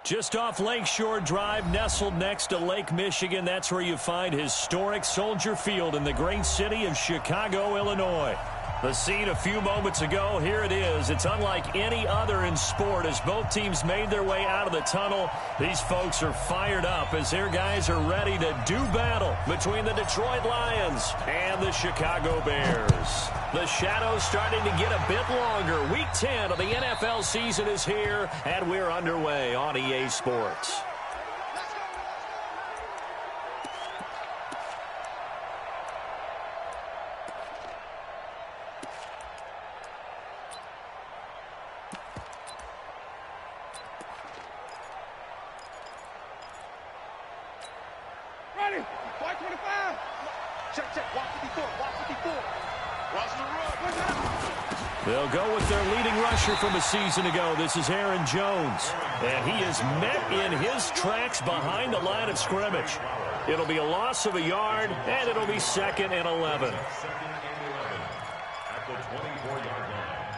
Just off Lakeshore Drive, nestled next to Lake Michigan, that's where you find historic Soldier Field in the great city of Chicago, Illinois. The scene a few moments ago, here it is. It's unlike any other in sport as both teams made their way out of the tunnel. These folks are fired up as their guys are ready to do battle between the Detroit Lions and the Chicago Bears. The shadow's starting to get a bit longer. Week 10 of the NFL season is here, and we're underway on EA Sports. They'll go with their leading rusher from a season ago. This is Aaron Jones. And he is met in his tracks behind the line of scrimmage. It'll be a loss of a yard, and it'll be 2nd and 11. At the 24-yard line.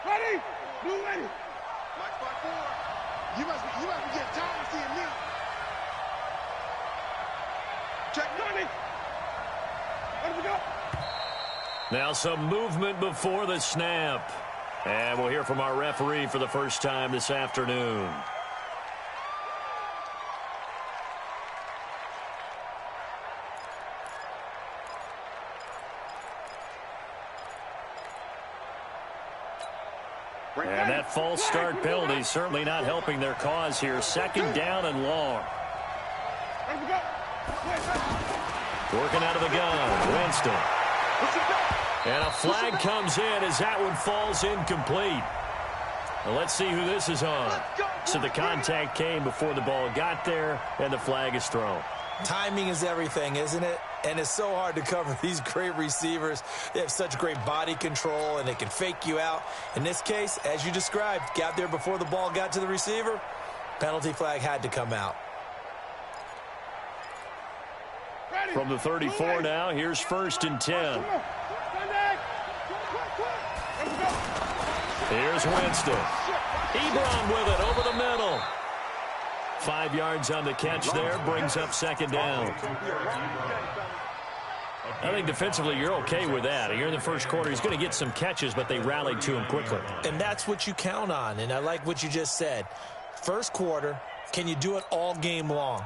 Ready? Blue ready. Mike 5-4. You must be getting tired of seeing me. Check 90. Let me go. Now some movement before the snap. And we'll hear from our referee for the first time this afternoon. And that false start penalty certainly not helping their cause here. 2nd down and long. Working out of the gun, Winston. And a flag comes in as that one falls incomplete. Well, let's see who this is on. So the contact came before the ball got there, and the flag is thrown. Timing is everything, isn't it? And it's so hard to cover these great receivers. They have such great body control, and they can fake you out. In this case, as you described, got there before the ball got to the receiver. Penalty flag had to come out. From the 34 now, here's 1st and 10. Here's Winston. Ebron with it over the middle. 5 yards on the catch there, brings up 2nd down. I think defensively you're okay with that. You're in the first quarter. He's going to get some catches, but they rallied to him quickly. And that's what you count on, and I like what you just said. First quarter, can you do it all game long?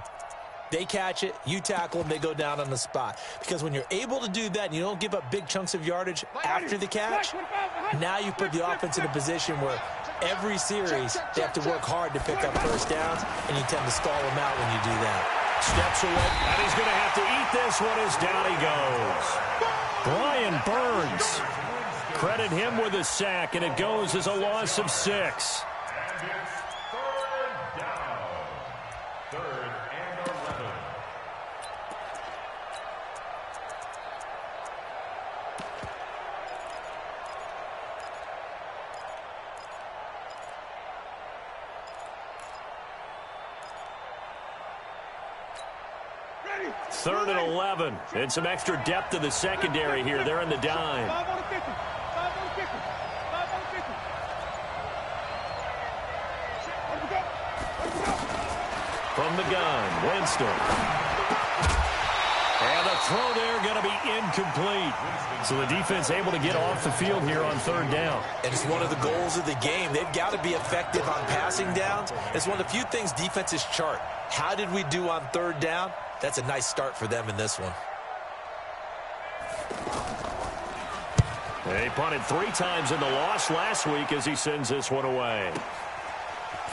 They catch it, you tackle them, they go down on the spot. Because when you're able to do that and you don't give up big chunks of yardage after the catch, now you put the offense in a position where every series they have to work hard to pick up first downs, and you tend to stall them out when you do that. Steps away, and he's going to have to eat this one as down he goes. Brian Burns. Credit him with a sack, and it goes as a loss of 6. Third and 11. And some extra depth in the secondary here. They're in the dime. 5 on the 50. 5 on the 50. 5 on the 50. Let me go. Let me go. From the gun, Winston. And the throw there going to be incomplete. So the defense able to get off the field here on 3rd down. And it's one of the goals of the game. They've got to be effective on passing downs. It's one of the few things defenses chart. How did we do on 3rd down? That's a nice start for them in this one. He punted 3 times in the loss last week as he sends this one away.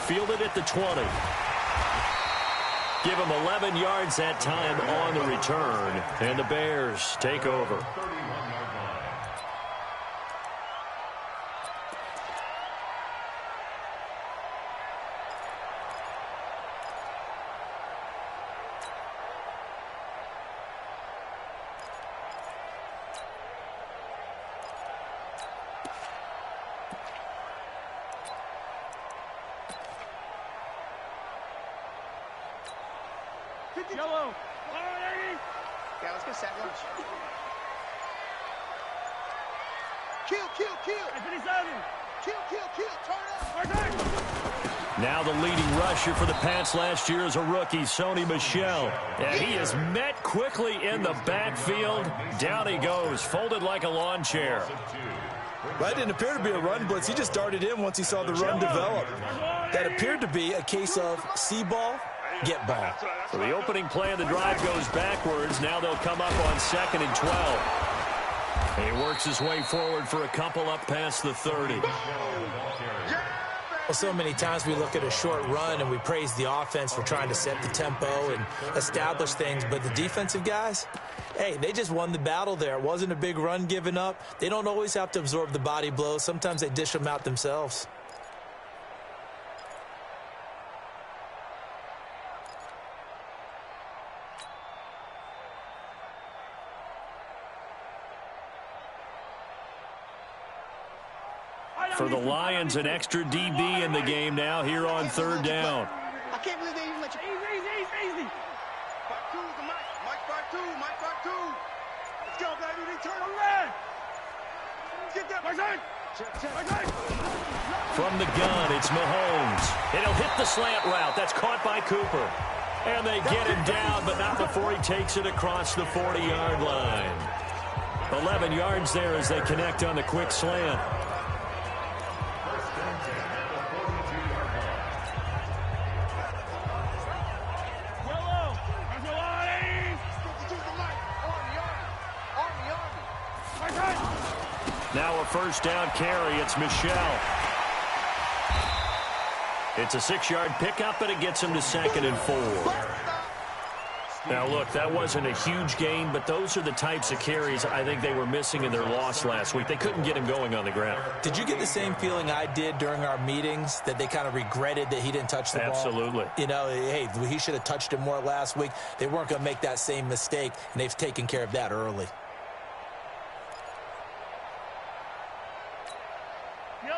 Fielded at the 20. Give him 11 yards that time on the return. And the Bears take over. Yellow. Yeah, let's get set lunch. Kill. Turn up. Now the leading rusher for the Pats last year is a rookie, Sony Michel. And he is met quickly in the backfield. Down he goes, folded like a lawn chair. That didn't appear to be a run blitz. He just darted in once he saw the run develop. That appeared to be a case of see ball, get ball. So the opening play of the drive goes backwards. Now they'll come up on 2nd and 12. He works his way forward for a couple up past the 30. Well, so many times we look at a short run and we praise the offense for trying to set the tempo and establish things, but the defensive guys, hey, they just won the battle there. It wasn't a big run given up. They don't always have to absorb the body blows. Sometimes they dish them out themselves. For the Lions, an extra DB in the game now here on 3rd down. I can't believe they even let you. Easy. 5-2, Mike 5-2. Let's go, baby. Turn around. Get that, Mike. From the gun, it's Mahomes. And he'll hit the slant route. That's caught by Cooper. And they get him down, but not before he takes it across the 40-yard line. 11 yards there as they connect on the quick slant. Now a 1st down carry. It's Michel. It's a 6-yard pickup, and it gets him to 2nd and 4. Now, look, that wasn't a huge gain, but those are the types of carries I think they were missing in their loss last week. They couldn't get him going on the ground. Did you get the same feeling I did during our meetings, that they kind of regretted that he didn't touch the ball? Absolutely. You know, hey, he should have touched it more last week. They weren't going to make that same mistake, and they've taken care of that early.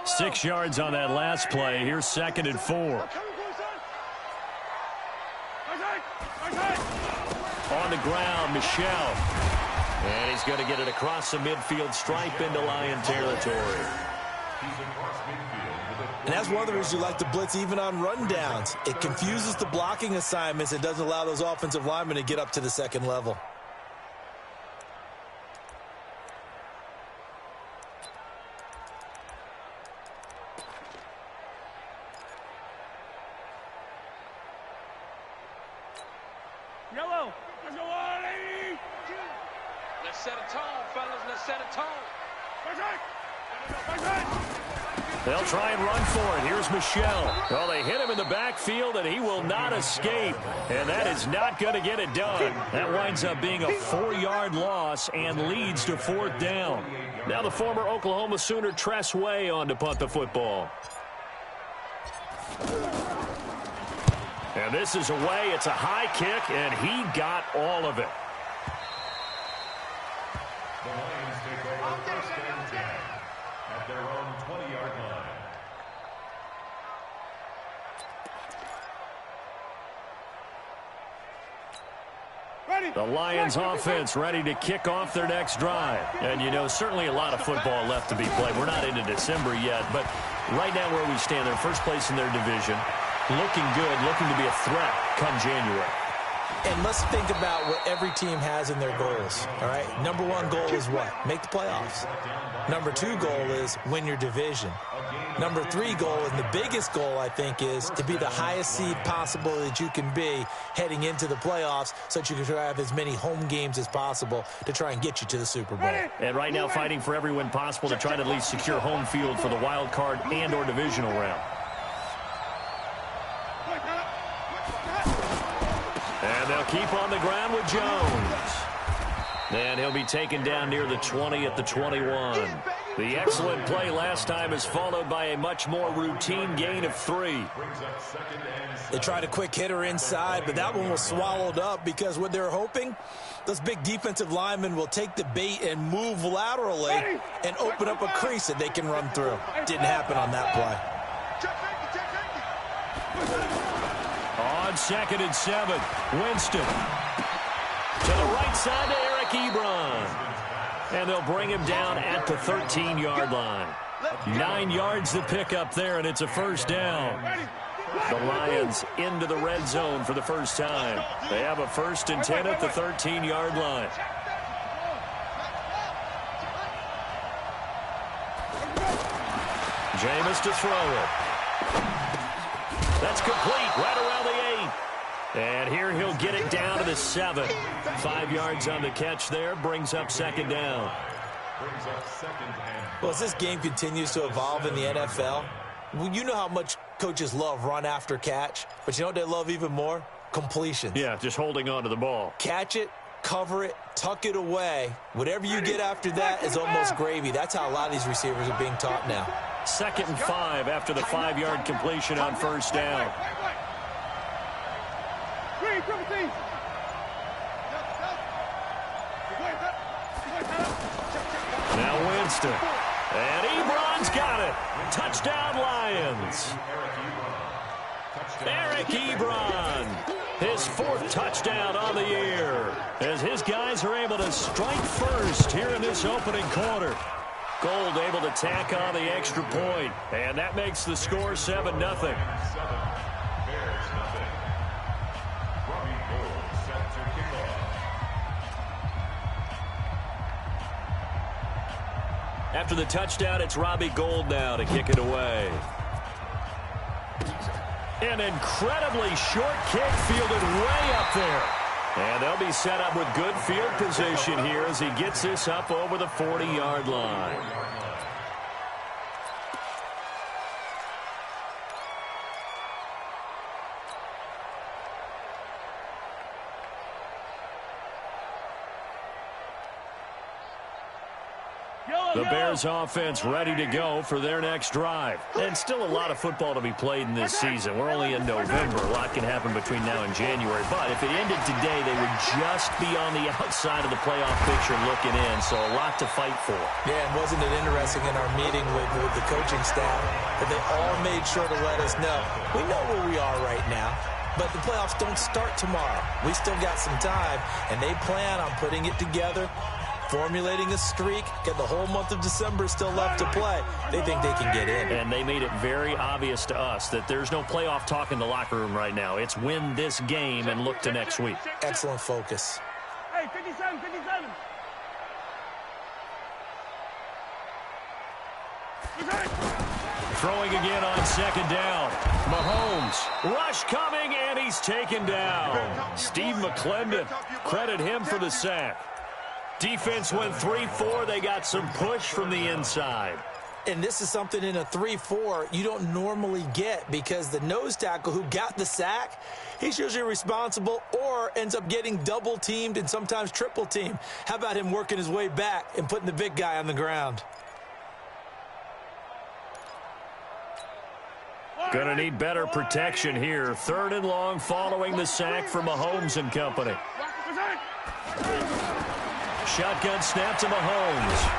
6 yards on that last play. Here's 2nd and 4. On the ground, Michel. And he's going to get it across the midfield stripe into Lion territory. And that's one of the reasons you like to blitz even on rundowns. It confuses the blocking assignments. It doesn't allow those offensive linemen to get up to the 2nd level. Yellow. Let's go on, 80. Let's set a tone, fellas. Let's set a tone. They'll try and run for it. Here's Michel. Well, they hit him in the backfield, and he will not escape. And that is not going to get it done. That winds up being a 4-yard loss and leads to 4th down. Now the former Oklahoma Sooner Tress Way on to punt the football. And this is away. It's a high kick, and he got all of it. The Lions take over 1st and 10 at their own 20-yard line. The Lions offense ready to kick off their next drive. And, you know, certainly a lot of football left to be played. We're not into December yet, but right now where we stand, they're first place in their division. Looking good, looking to be a threat come January. And let's think about what every team has in their goals, all right? Number 1 goal is what? Make the playoffs. Number 2 goal is win your division. Number 3 goal, and the biggest goal, I think, is to be the highest seed possible that you can be heading into the playoffs so that you can have as many home games as possible to try and get you to the Super Bowl. And right now fighting for every win possible to try to at least secure home field for the wild card and or divisional round. And they'll keep on the ground with Jones. And he'll be taken down near the 20 at the 21. The excellent play last time is followed by a much more routine gain of 3. They tried a quick hitter inside, but that one was swallowed up because what they're hoping, those big defensive linemen will take the bait and move laterally and open up a crease that they can run through. Didn't happen on that play. On 2nd and 7, Winston. To the right side to Eric Ebron. And they'll bring him down at the 13-yard line. 9 yards to pick up there, and it's a first down. The Lions into the red zone for the first time. They have a 1st and 10 at the 13-yard line. Jameis to throw it. That's complete right around the 8. And here he'll get it down to the 7. 5 yards on the catch there, brings up 2nd down. Well, as this game continues to evolve in the NFL, you know how much coaches love run after catch, but you know what they love even more? Completions. Yeah, just holding on to the ball. Catch it, cover it, tuck it away. Whatever you get after that is almost gravy. That's how a lot of these receivers are being taught now. 2nd and 5 after the 5-yard completion on 1st down. Now Winston. And Ebron's got it. Touchdown, Lions. Eric Ebron. His 4th touchdown on the year. As his guys are able to strike first here in this opening quarter. Gold able to tack on the extra point. And that makes the score 7-0. After the touchdown, it's Robbie Gould now to kick it away. An incredibly short kick fielded way up there. And they'll be set up with good field position here as he gets this up over the 40-yard line. The Bears offense ready to go for their next drive. And still a lot of football to be played in this season. We're only in November. A lot can happen between now and January. But if it ended today, they would just be on the outside of the playoff picture looking in. So a lot to fight for. Yeah, and wasn't it interesting in our meeting with the coaching staff that they all made sure to let us know, we know where we are right now, but the playoffs don't start tomorrow. We still got some time, and they plan on putting it together, formulating a streak, get the whole month of December still left to play. They think they can get in. And they made it very obvious to us that there's no playoff talk in the locker room right now. It's win this game and look to next week. Excellent focus. Hey, 57, 57. Throwing again on 2nd down. Mahomes. Rush coming, and he's taken down. Steve McClendon, credit him for the sack. Defense went 3-4. They got some push from the inside. And this is something in a 3-4 you don't normally get because the nose tackle who got the sack, he's usually responsible or ends up getting double-teamed and sometimes triple-teamed. How about him working his way back and putting the big guy on the ground? Gonna need better protection here. 3rd and long following the sack for Mahomes and company. Shotgun snap to Mahomes.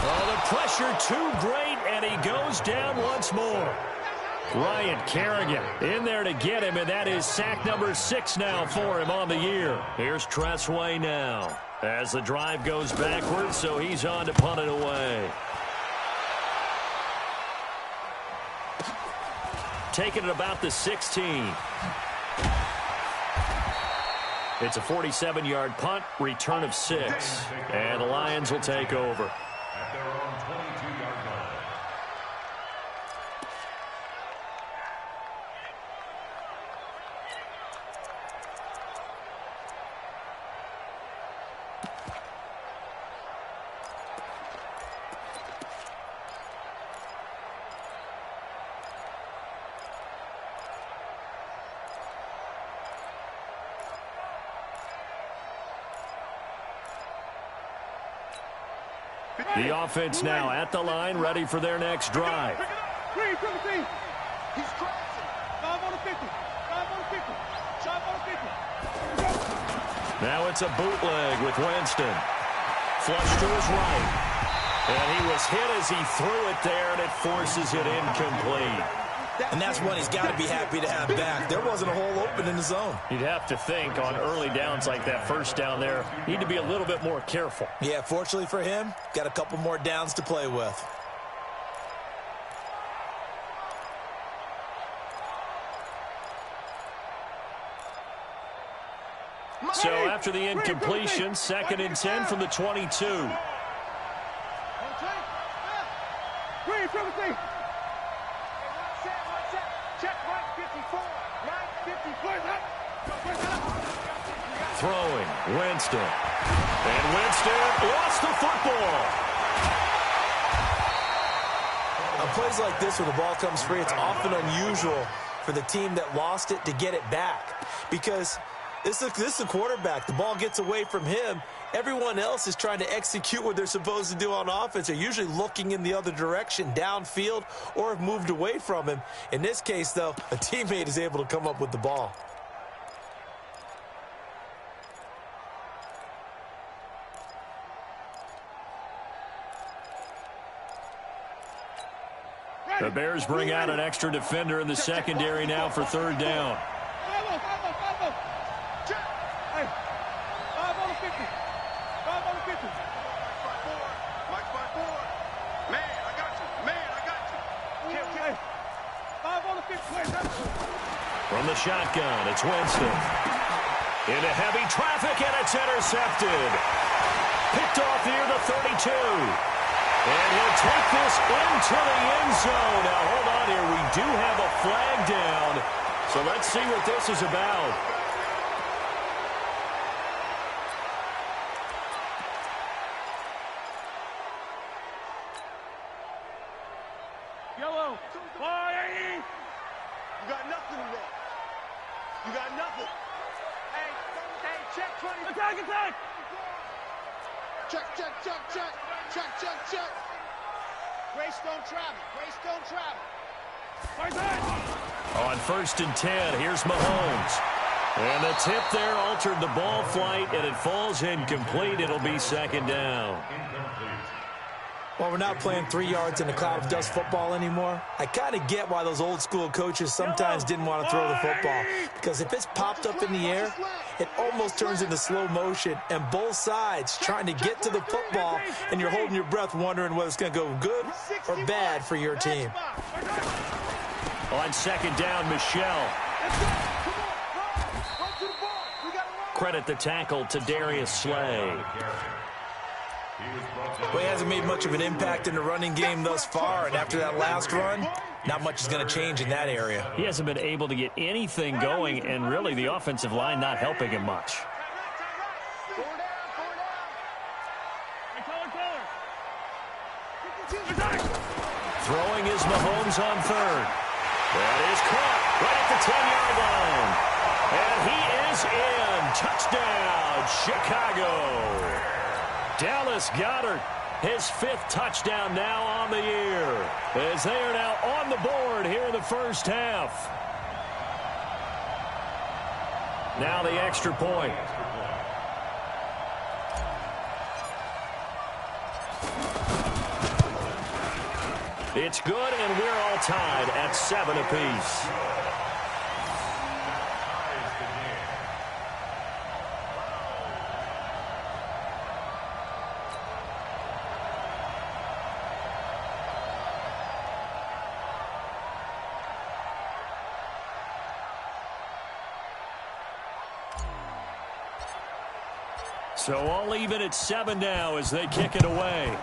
Oh, the pressure too great, and he goes down once more. Ryan Kerrigan in there to get him, and that is sack number 6 now for him on the year. Here's Tressway now as the drive goes backwards, so he's on to punt it away. Taking it about the 16. It's a 47-yard punt, return of 6. And the Lions will take over. At their own 22-yard line. The offense now at the line, ready for their next drive. He's crossing. 5 on the 50. 5 on the 50. 5 on the 50. Now it's a bootleg with Winston. Flush to his right. And he was hit as he threw it there, and it forces it incomplete. And that's one he's got to be happy to have back. There wasn't a hole open in the zone. You'd have to think on early downs like that first down there, need to be a little bit more careful. Yeah, fortunately for him, got a couple more downs to play with. So after the incompletion, 2nd and 10 from the 22. Throwing, Winston. And Winston lost the football. On plays like this where the ball comes free, it's often unusual for the team that lost it to get it back. Because this is the quarterback. The ball gets away from him. Everyone else is trying to execute what they're supposed to do on offense. They're usually looking in the other direction, downfield, or have moved away from him. In this case, though, a teammate is able to come up with the ball. The Bears bring out an extra defender in the secondary now for 3rd down. From the shotgun, it's Winston. Into heavy traffic, and it's intercepted. Picked off near the 32. And he'll take this into the end zone. Now, hold on here. We do have a flag down. So let's see what this is about. Yellow. You got nothing today. You got nothing. Hey, check 20. Attack. Check. Grace don't travel. On 1st and 10, here's Mahomes. And the tip there altered the ball flight, and it falls incomplete. It'll be 2nd down. Well, we're not playing 3 yards in a cloud of dust football anymore. I kind of get why those old school coaches sometimes didn't want to throw the football. Because if it's popped up in the air, it almost turns into slow motion. And both sides trying to get to the football, and you're holding your breath wondering whether it's going to go good or bad for your team. On 2nd down, Michelle. Credit the tackle to Darius Slay. Well, he hasn't made much of an impact in the running game thus far, and after that last run, not much is going to change in that area. He hasn't been able to get anything going, and really the offensive line not helping him much. Throwing is Mahomes on 3rd. That is caught right at the 10-yard line. And he is in. Touchdown, Chicago. Dallas Goedert, his 5th touchdown now on the year, as they are now on the board here in the first half. Now the extra point. It's good, and we're all tied at 7 apiece. So all even at 7 now as they kick it away.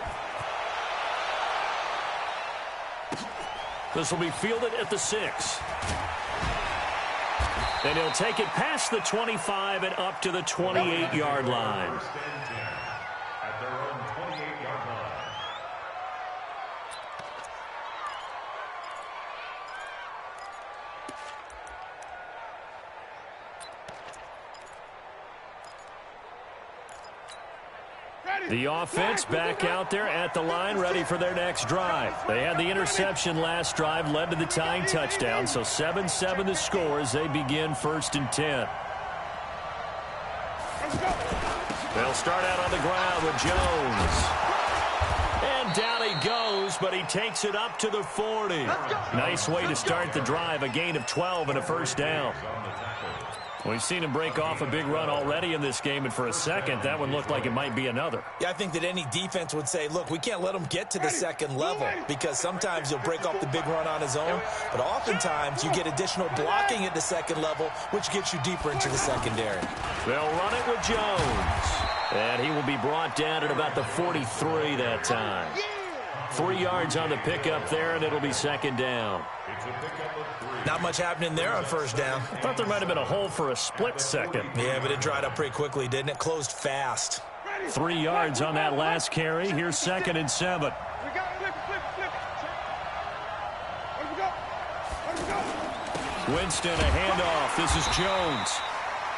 This will be fielded at the 6. And he'll take it past the 25 and up to the 28-yard line. At their own 28-yard line. The offense back out there at the line, ready for their next drive. They had the interception last drive, led to the tying touchdown, so 7-7 the score as they begin 1st and 10. They'll start out on the ground with Jones. And down he goes, but he takes it up to the 40. Nice way to start the drive, a gain of 12 and a first down. We've seen him break off a big run already in this game, and for a second, that one looked like it might be another. Yeah, I think that any defense would say, look, we can't let him get to the second level, because sometimes he'll break off the big run on his own, but oftentimes you get additional blocking at the second level, which gets you deeper into the secondary. They'll run it with Jones, and he will be brought down at about the 43 that time. 3 yards on the pickup there, and it'll be second down. Not much happening there on first down. I thought there might have been a hole for a split second. Yeah, but it dried up pretty quickly, didn't it? Closed fast. 3 yards on that last carry. Here's 2nd and 7. Winston, a handoff. This is Jones.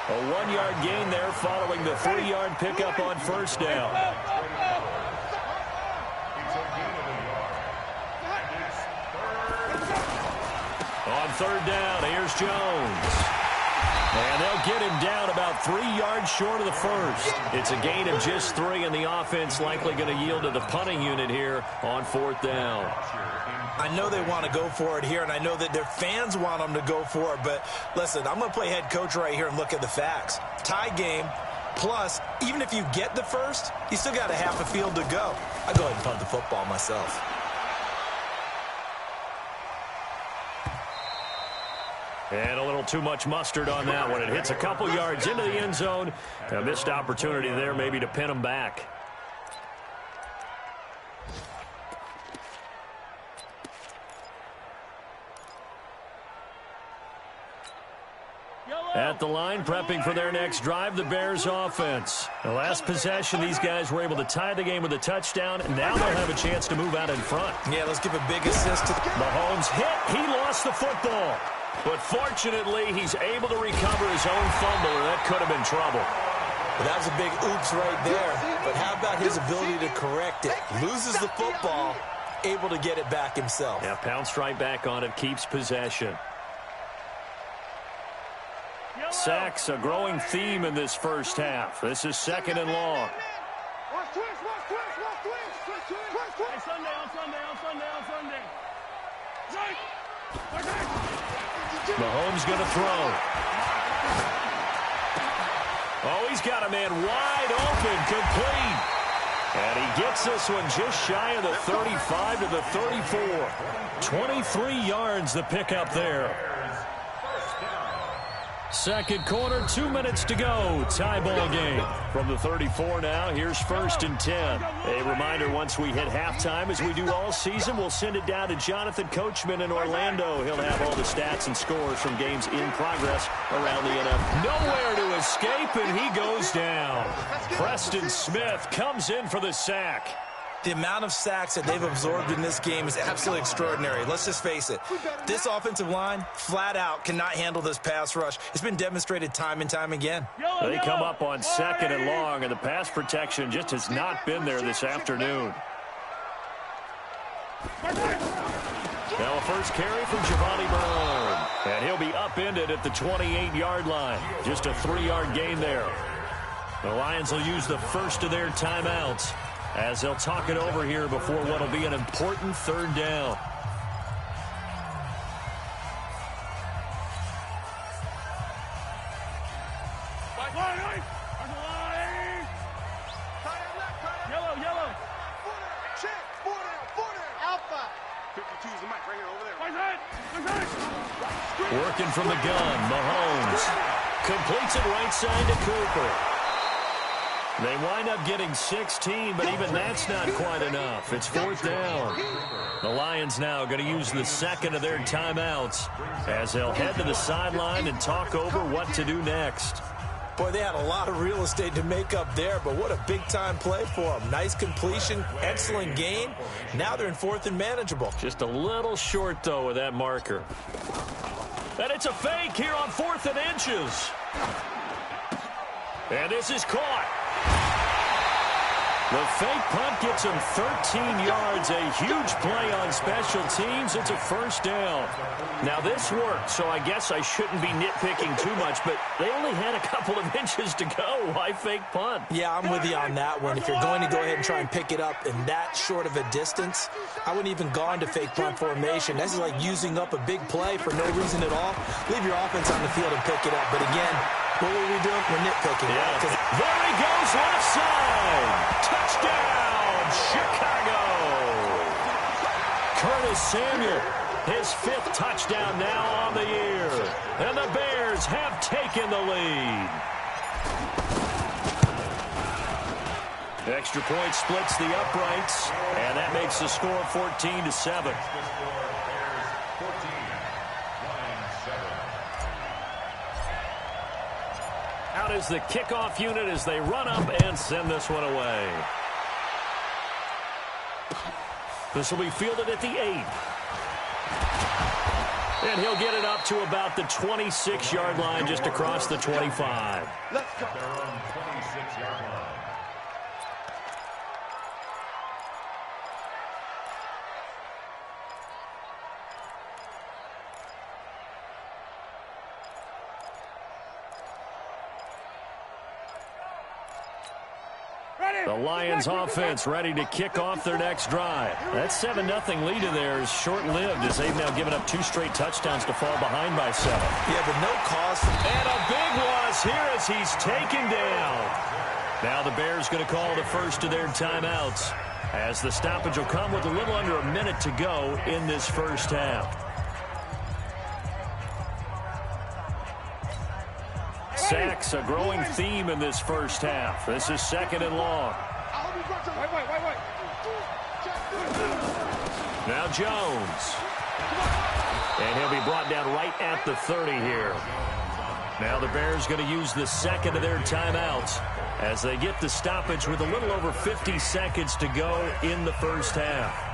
A 1-yard gain there following the 3-yard pickup on first down. On third down, here's Jones. And they'll get him down about 3 yards short of the first. It's a gain of just 3, and the offense likely going to yield to the punting unit here on 4th down. I know they want to go for it here, and I know that their fans want them to go for it, but listen, I'm going to play head coach right here and look at the facts. Tie game, plus, even if you get the first, you still got a half a field to go. I'd go ahead and punt the football myself. And a little too much mustard on that one. It hits a couple yards into the end zone. A missed opportunity there maybe to pin them back. At the line, prepping for their next drive, the Bears offense. The last possession, these guys were able to tie the game with a touchdown, and now they'll have a chance to move out in front. Yeah, let's give a big assist to Mahomes hit. He lost the football. But fortunately, he's able to recover his own fumble, or that could have been trouble. Well, that was a big oops right there. But how about his ability to correct it? Loses the football, able to get it back himself. Yeah, pounced right back on it, keeps possession. Sacks, a growing theme in this first half. This is 2nd and long. Mahomes going to throw. Oh, he's got a man wide open, complete. And he gets this one just shy of the 35 to the 34. 23 yards the pickup there. Second quarter, 2 minutes to go. Tie ball game. From the 34 now, here's 1st and 10. A reminder, once we hit halftime, as we do all season, we'll send it down to Jonathan Coachman in Orlando. He'll have all the stats and scores from games in progress around the NFL. Nowhere to escape, and he goes down. Preston Smith comes in for the sack. The amount of sacks that they've absorbed in this game is absolutely extraordinary. Let's just face it. This offensive line, flat out, cannot handle this pass rush. It's been demonstrated time and time again. They come up on 2nd and long, and the pass protection just has not been there this afternoon. Now a first carry from Giovanni Bernard. And he'll be upended at the 28-yard line. Just a 3-yard gain there. The Lions will use the first of their timeouts as they'll talk it over here before what will be an important 3rd down. Yellow. Check. 4 down. Alpha. 52 is the mic right here over there. Working from the gun, Mahomes completes it right side to Cooper. They wind up getting 16, but even that's not quite enough. It's 4th down. The Lions now going to use the 2nd of their timeouts as they'll head to the sideline and talk over what to do next. Boy, they had a lot of real estate to make up there, but what a big-time play for them. Nice completion, excellent gain. Now they're in 4th and manageable. Just a little short, though, with that marker. And it's a fake here on 4th and inches. And this is caught. The fake punt gets him 13 yards, a huge play on special teams. It's a first down. Now, this worked, so I guess I shouldn't be nitpicking too much, but they only had a couple of inches to go. Why fake punt? Yeah, I'm with you on that one. If you're going to go ahead and try and pick it up in that short of a distance, I wouldn't even go into fake punt formation. This is like using up a big play for no reason at all. Leave your offense on the field and pick it up. But again, what were we doing? We're nitpicking. Yeah. Right? There he goes, left side. Touchdown, Chicago. Curtis Samuel, his 5th touchdown now on the year. And the Bears have taken the lead. Extra point splits the uprights, and that makes the score 14-7. Out is the kickoff unit as they run up and send this one away. This will be fielded at the 8. And he'll get it up to about the 26-yard line, just across the 25. Let's go. Their own 26-yard line. The Lions offense ready to kick off their next drive. That 7-0 lead of theirs short-lived as they've now given up 2 straight touchdowns to fall behind by 7. Yeah, but no cost. And a big loss here as he's taken down. Now the Bears going to call the first of their timeouts as the stoppage will come with a little under a minute to go in this first half. Sacks, a growing theme in this first half. This is 2nd and long. Now Jones. And he'll be brought down right at the 30 here. Now the Bears going to use the 2nd of their timeouts as they get the stoppage with a little over 50 seconds to go in the first half.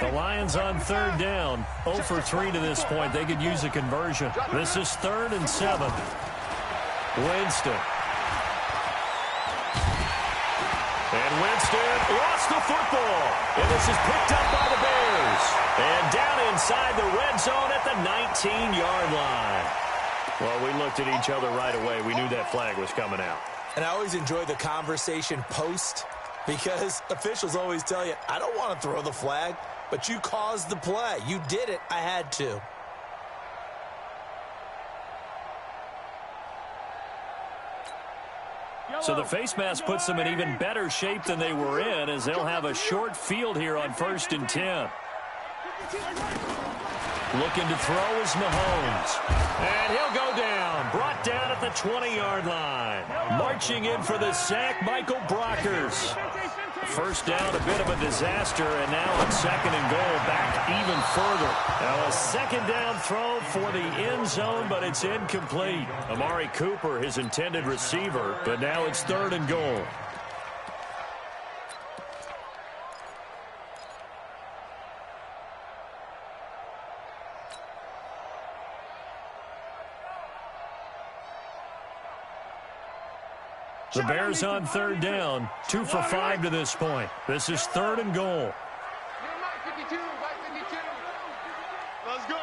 The Lions on 3rd down, 0 for 3 to this point. They could use a conversion. This is 3rd and 7. Winston. And Winston lost the football. And this is picked up by the Bears. And down inside the red zone at the 19-yard line. Well, we looked at each other right away. We knew that flag was coming out. And I always enjoy the conversation post because officials always tell you, I don't want to throw the flag. But you caused the play. You did it. I had to. So the face mask puts them in even better shape than they were in as they'll have a short field here on 1st and 10. Looking to throw is Mahomes. And he'll go down. Brought down at the 20-yard line. Marching in for the sack, Michael Brockers. First down, a bit of a disaster, and now on 2nd and goal, back even further. Now a 2nd down throw for the end zone, but it's incomplete. Amari Cooper, his intended receiver, but now it's 3rd and goal. The Bears on 3rd down, 2 for 5 to this point. This is 3rd and goal. Let's go.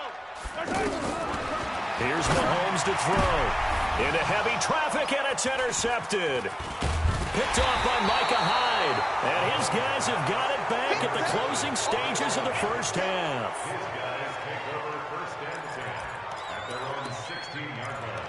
Here's Mahomes to throw. Into heavy traffic, and it's intercepted. Picked off by Micah Hyde. And his guys have got it back at the closing stages of the first half. His guys take over 1st and 10 at their own 16-yard line.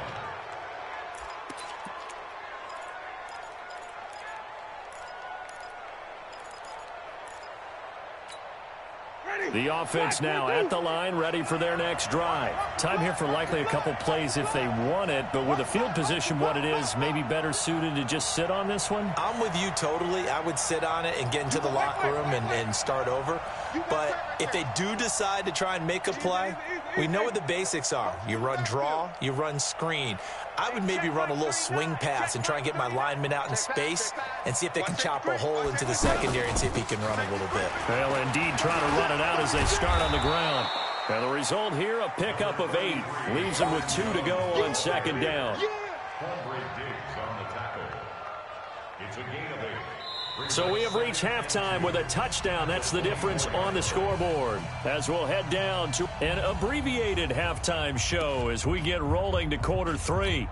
The offense now at the line, ready for their next drive. Time here for likely a couple plays if they want it, but with the field position what it is, maybe better suited to just sit on this one? I'm with you totally. I would sit on it and get into the locker room and start over. But if they do decide to try and make a play, we know what the basics are. You run draw, you run screen. I would maybe run a little swing pass and try and get my lineman out in space and see if they can chop a hole into the secondary and see if he can run a little bit. Well, indeed, trying to run it out as they start on the ground. And the result here, a pickup of 8. Leaves them with 2 to go on second down. So we have reached halftime with a touchdown. That's the difference on the scoreboard. As we'll head down to an abbreviated halftime show as we get rolling to quarter 3.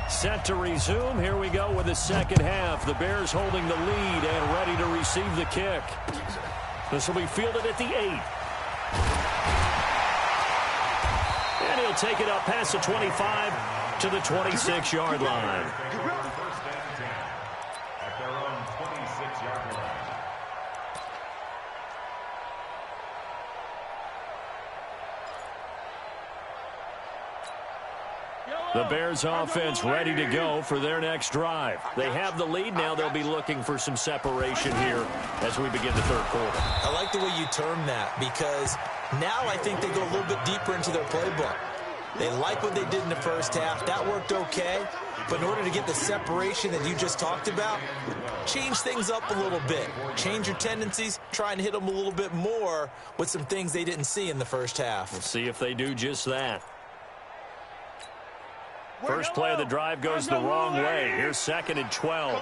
Set to resume. Here we go with the second half. The Bears holding the lead and ready to receive the kick. This will be fielded at the 8. And he'll take it up past the 25 to the 26-yard line. First and 10 at their own 26-yard line. The Bears offense ready to go for their next drive. They have the lead. Now they'll be looking for some separation here as we begin the third quarter. I like the way you term that because now I think they go a little bit deeper into their playbook. They like what they did in the first half. That worked okay. But in order to get the separation that you just talked about, change things up a little bit. Change your tendencies. Try and hit them a little bit more with some things they didn't see in the first half. We'll see if they do just that. First play of the drive goes the wrong way. Here's second and 12.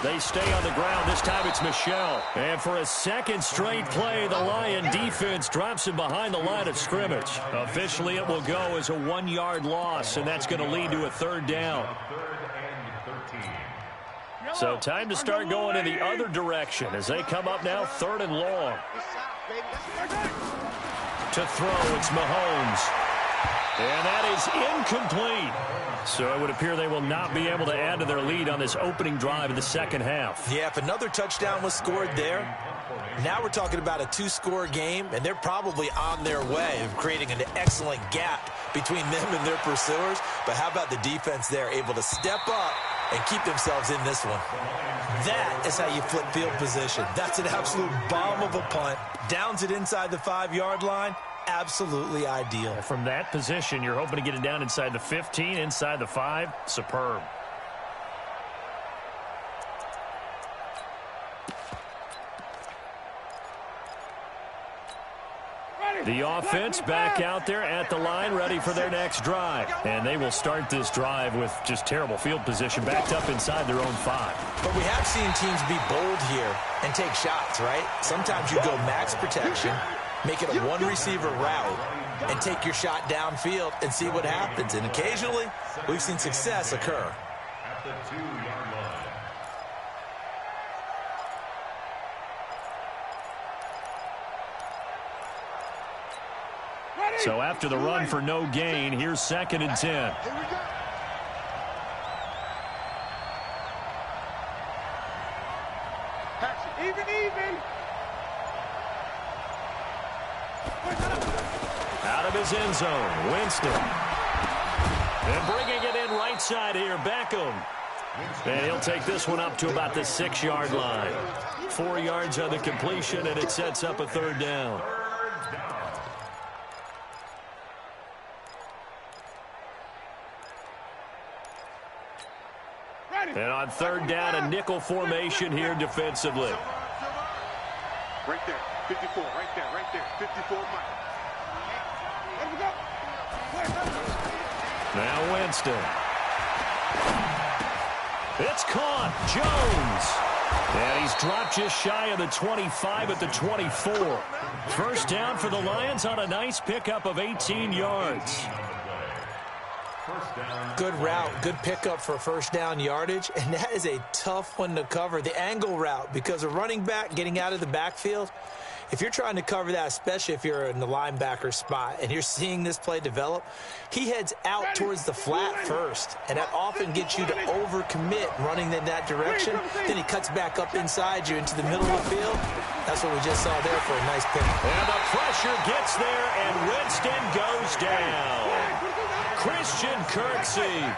They stay on the ground. This time it's Michel. And for a second straight play, the Lion defense drops him behind the line of scrimmage. Officially, it will go as a 1-yard loss, and that's going to lead to a third down. So time to start going in the other direction as they come up now third and long. To throw, it's Mahomes. And that is incomplete. So it would appear they will not be able to add to their lead on this opening drive of the second half. Yeah, if another touchdown was scored there, now we're talking about a 2-score game, and they're probably on their way of creating an excellent gap between them and their pursuers. But how about the defense there, able to step up and keep themselves in this one? That is how you flip field position. That's an absolute bomb of a punt. Downs it inside the 5-yard line. Absolutely ideal. From that position, you're hoping to get it down inside the 15, inside the 5. Superb. The offense back out there at the line, ready for their next drive. And they will start this drive with just terrible field position, backed up inside their own 5. But we have seen teams be bold here and take shots, right? Sometimes you go max protection, make it a 1-receiver route, and take your shot downfield and see what happens. And occasionally, we've seen success occur. At the 2-yard line. So after the run for no gain, here's second and 10. Here we go. Even. Out of his end zone, Winston. And bringing it in right side here, Beckham. And he'll take this one up to about the 6-yard line. 4 yards on the completion, and it sets up a third down. And on third down, a nickel formation here defensively. Right there, 54, right there, 54 Mike. Let go. Now Winston. It's caught. Jones. And he's dropped just shy of the 25 at the 24. First down for the Lions on a nice pickup of 18 yards. Good route, good pickup for first down yardage, and that is a tough one to cover. The angle route, because a running back getting out of the backfield, if you're trying to cover that, especially if you're in the linebacker spot and you're seeing this play develop, he heads out towards the flat first, and that often gets you to overcommit running in that direction. Then he cuts back up inside you into the middle of the field. That's what we just saw there for a nice pick. And the pressure gets there, and Winston goes down. Christian Kirksey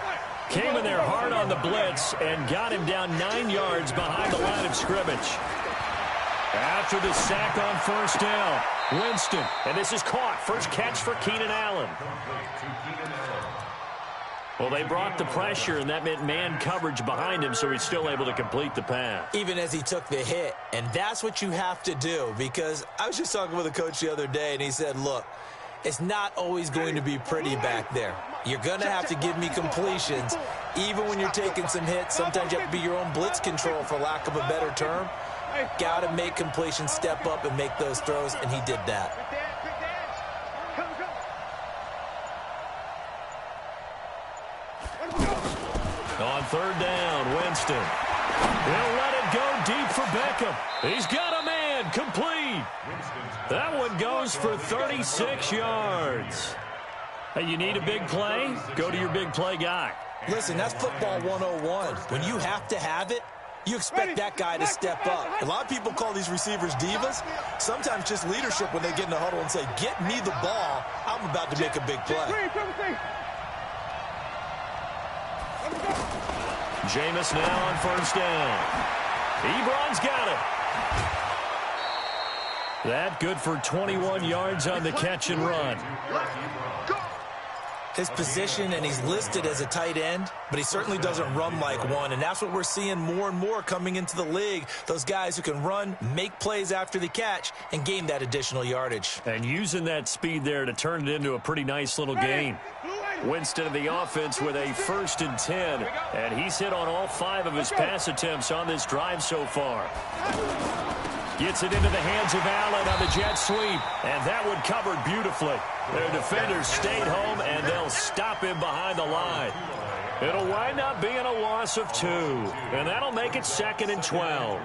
came in there hard on the blitz and got him down 9 yards behind the line of scrimmage. After the sack on first down, Winston, and this is caught. First catch for Keenan Allen. Well, they brought the pressure, and that meant man coverage behind him, so he's still able to complete the pass. Even as he took the hit, and that's what you have to do, because I was just talking with a coach the other day, and he said, look, it's not always going to be pretty back there. You're going to have to give me completions. Even when you're taking some hits, sometimes you have to be your own blitz control, for lack of a better term. Got to make completions, step up, and make those throws, and he did that. On third down, Winston. He'll let it go deep for Beckham. He's got a man, complete. That one goes for 36 yards. Hey, you need a big play? Go to your big play guy. Listen, that's football 101. When you have to have it, you expect that guy to step up. A lot of people call these receivers divas. Sometimes just leadership when they get in the huddle and say, get me the ball. I'm about to make a big play. Jameis now on first down. Ebron's got it. That good for 21 yards on the catch and run. His position, and he's listed as a tight end, but he certainly doesn't run like one, and that's what we're seeing more and more coming into the league. Those guys who can run, make plays after the catch, and gain that additional yardage. And using that speed there to turn it into a pretty nice little gain. Winston of the offense with a 1st and 10, and he's hit on all 5 of his pass attempts on this drive so far. Gets it into the hands of Allen on the jet sweep, and that one covered beautifully. Their defenders stayed home, and they'll stop him behind the line. It'll wind up being a loss of 2, and that'll make it 2nd and 12.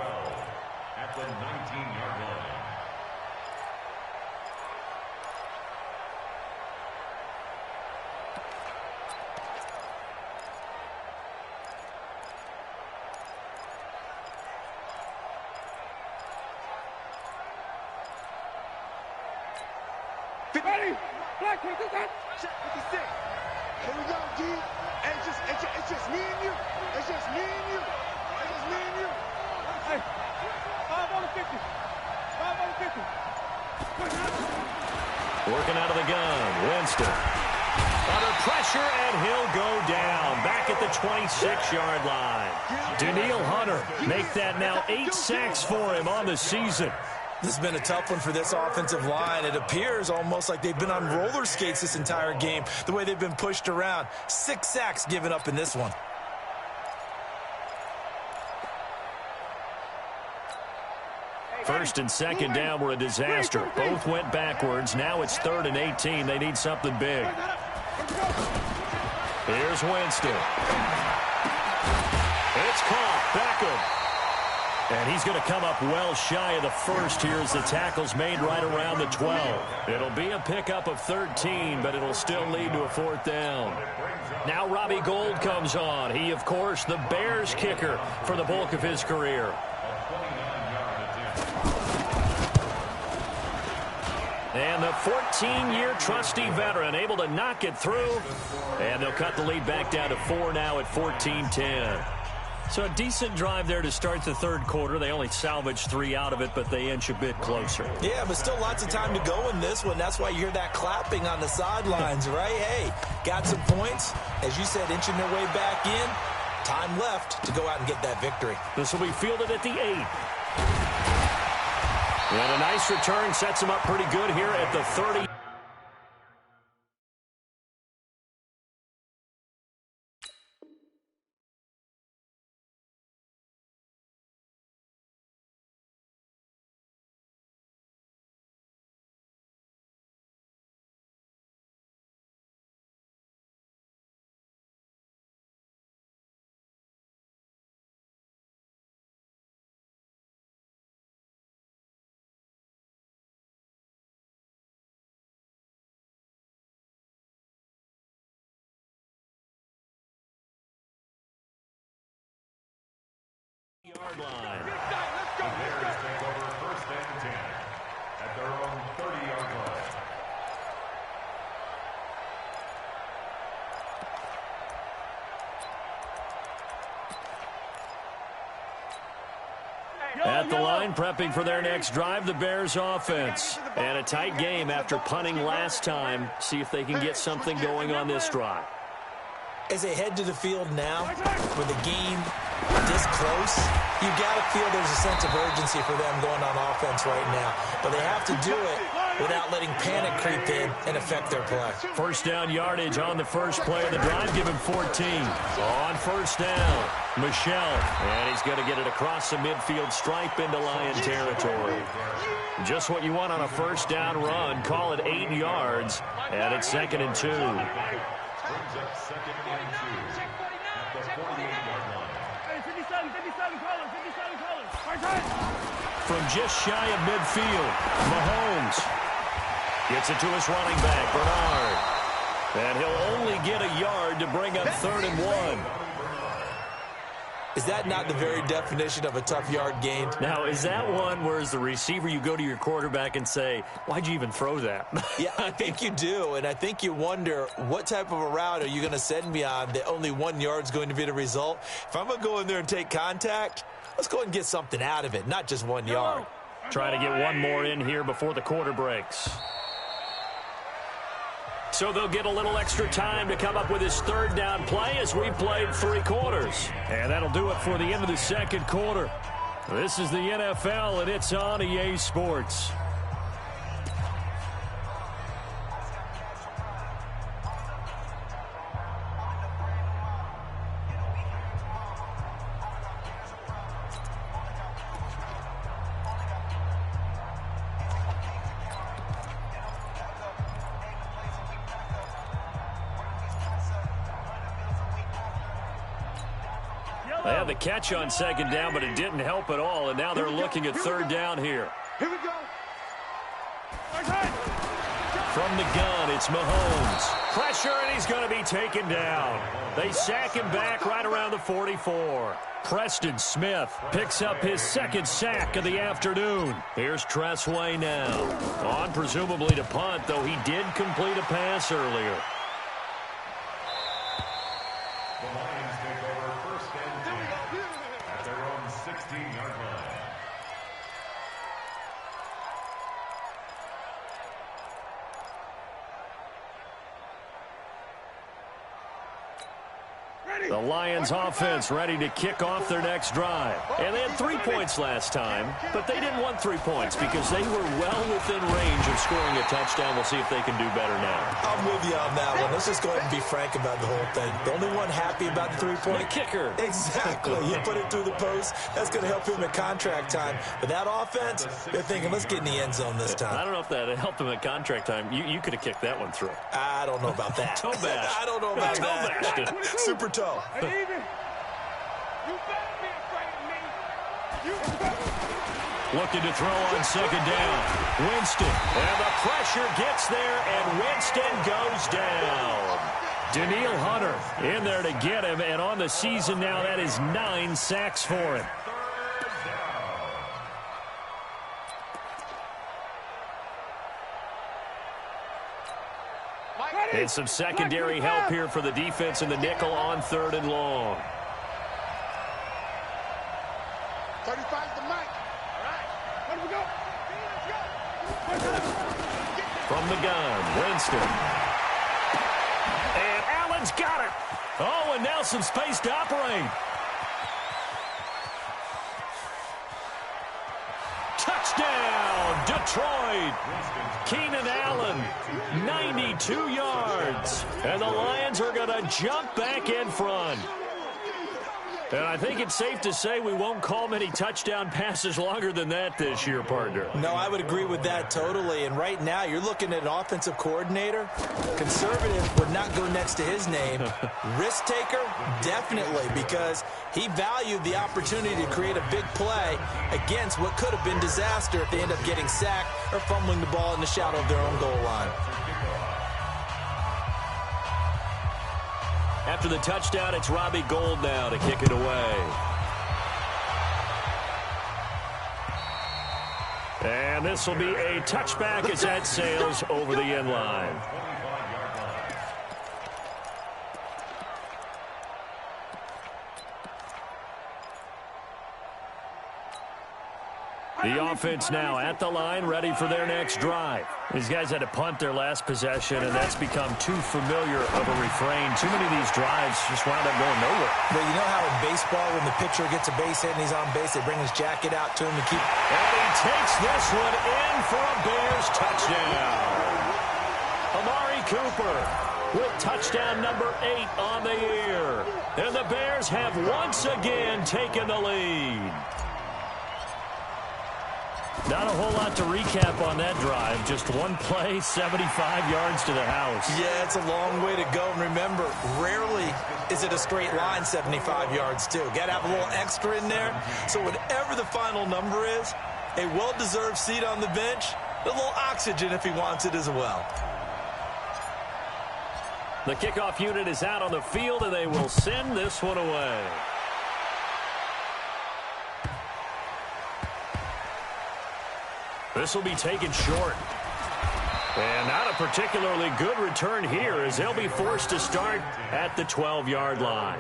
At the 19-yard line. Ready? Black, take that. Check 56. Here we go, G. It's just me and you. It's just me and you. It's just me and you. Hey, 5 on the 50. 5 on the 50. Working out of the gun, Winston. Under pressure, and he'll go down. Back at the 26-yard line. Daniil Hunter make that now 8 sacks for him on the season. This has been a tough one for this offensive line. It appears almost like they've been on roller skates this entire game, the way they've been pushed around. 6 sacks given up in this one. First and second down were a disaster. Both went backwards. Now it's 3rd and 18. They need something big. Here's Winston. It's caught. Beckham. And he's going to come up well shy of the first here as the tackle's made right around the 12. It'll be a pickup of 13, but it'll still lead to a 4th down. Now Robbie Gould comes on. He, of course, the Bears kicker for the bulk of his career. And the 14-year trusty veteran able to knock it through. And they'll cut the lead back down to 4 now at 14-10. So a decent drive there to start the third quarter. They only salvaged 3 out of it, but they inch a bit closer. Yeah, but still lots of time to go in this one. That's why you hear that clapping on the sidelines, right? Hey, got some points. As you said, inching their way back in. Time left to go out and get that victory. This will be fielded at the 8. And a nice return sets them up pretty good here at the 30. Yard line. The Bears take over 1st and 10 at their own 30-yard line. At the line, prepping for their next drive, the Bears offense. And a tight game after punting last time. See if they can get something going on this drive. As they head to the field now, with the game this close, you got to feel there's a sense of urgency for them going on offense right now. But they have to do it without letting panic creep in and affect their play. First down yardage on the first play of the drive. Give him 14. On first down, Michelle. And he's going to get it across the midfield stripe into Lion territory. Just what you want on a first down run. Call it 8 yards. And it's 2nd and 2. Brings up 2nd and 2 at the 48-yard line. Hey, 57 colors, 57 colors. From just shy of midfield, Mahomes gets it to his running back, Bernard. And he'll only get a yard to bring up 3rd and 1. Is that not the very definition of a tough yard gain? Now, is that one where as the receiver you go to your quarterback and say, why'd you even throw that? Yeah, I think you do, and I think you wonder what type of a route are you going to send me on that only 1 yard's going to be the result? If I'm going to go in there and take contact, let's go ahead and get something out of it, not just 1 yard. Trying to get one more in here before the quarter breaks. So they'll get a little extra time to come up with his 3rd down play as we played 3 quarters. And that'll do it for the end of the 2nd quarter. This is the NFL, and it's on EA Sports. They had the catch on 2nd down, but it didn't help at all, and now they're looking at 3rd down here. Here we go. From the gun, it's Mahomes. Pressure, and he's going to be taken down. They sack him back right around the 44. Preston Smith picks up his 2nd sack of the afternoon. Here's Tressway now. On presumably to punt, though he did complete a pass earlier. The Lions take over 1st and 10 at their own 16-yard line. The Lions offense ready to kick off their next drive. And they had 3 points last time, but they didn't want 3 points because they were well within range of scoring a touchdown. We'll see if they can do better now. I'm with you on that one. Let's just go ahead and be frank about the whole thing. The only one happy about the 3-point kicker. Exactly. You put it through the post. That's going to help him at contract time. But that offense, they're thinking, let's get in the end zone this time. I don't know if that helped him at contract time. You could have kicked that one through. I don't know about that. Toe bash. I don't know about that. Toe bashed. Super toe. Hey, even. You better be afraid of me. You Looking to throw on 2nd down. Winston. And the pressure gets there, and Winston goes down. Daniil Hunter in there to get him, and on the season now, that is 9 sacks for him. And some secondary help here for the defense in the nickel on 3rd and long. 35's the mic. All right. Where do we go? From the gun, Winston. And Allen's got it. Oh, and now some space to operate. Touchdown, Detroit. Keenan Allen, 92 yards. And the Lions are going to jump back in front. And I think it's safe to say we won't call many touchdown passes longer than that this year, partner. No, I would agree with that totally. And right now, you're looking at an offensive coordinator. Conservative would not go next to his name. Risk taker, definitely, because he valued the opportunity to create a big play against what could have been disaster if they end up getting sacked or fumbling the ball in the shadow of their own goal line. After the touchdown, it's Robbie Gould now to kick it away. And this will be a touchback as that sails over the end line. The offense now at the line, ready for their next drive. These guys had to punt their last possession, and that's become too familiar of a refrain. Too many of these drives just wound up going nowhere. But you know how in baseball, when the pitcher gets a base hit and he's on base, they bring his jacket out to him to keep... And he takes this one in for a Bears touchdown. Amari Cooper with touchdown number 8 on the year. And the Bears have once again taken the lead. Not a whole lot to recap on that drive. Just one play, 75 yards to the house. Yeah, it's a long way to go. And remember, rarely is it a straight line 75 yards, too. Got to have a little extra in there. So whatever the final number is, a well-deserved seat on the bench, a little oxygen if he wants it as well. The kickoff unit is out on the field, and they will send this one away. This will be taken short. And not a particularly good return here as they'll be forced to start at the 12-yard line.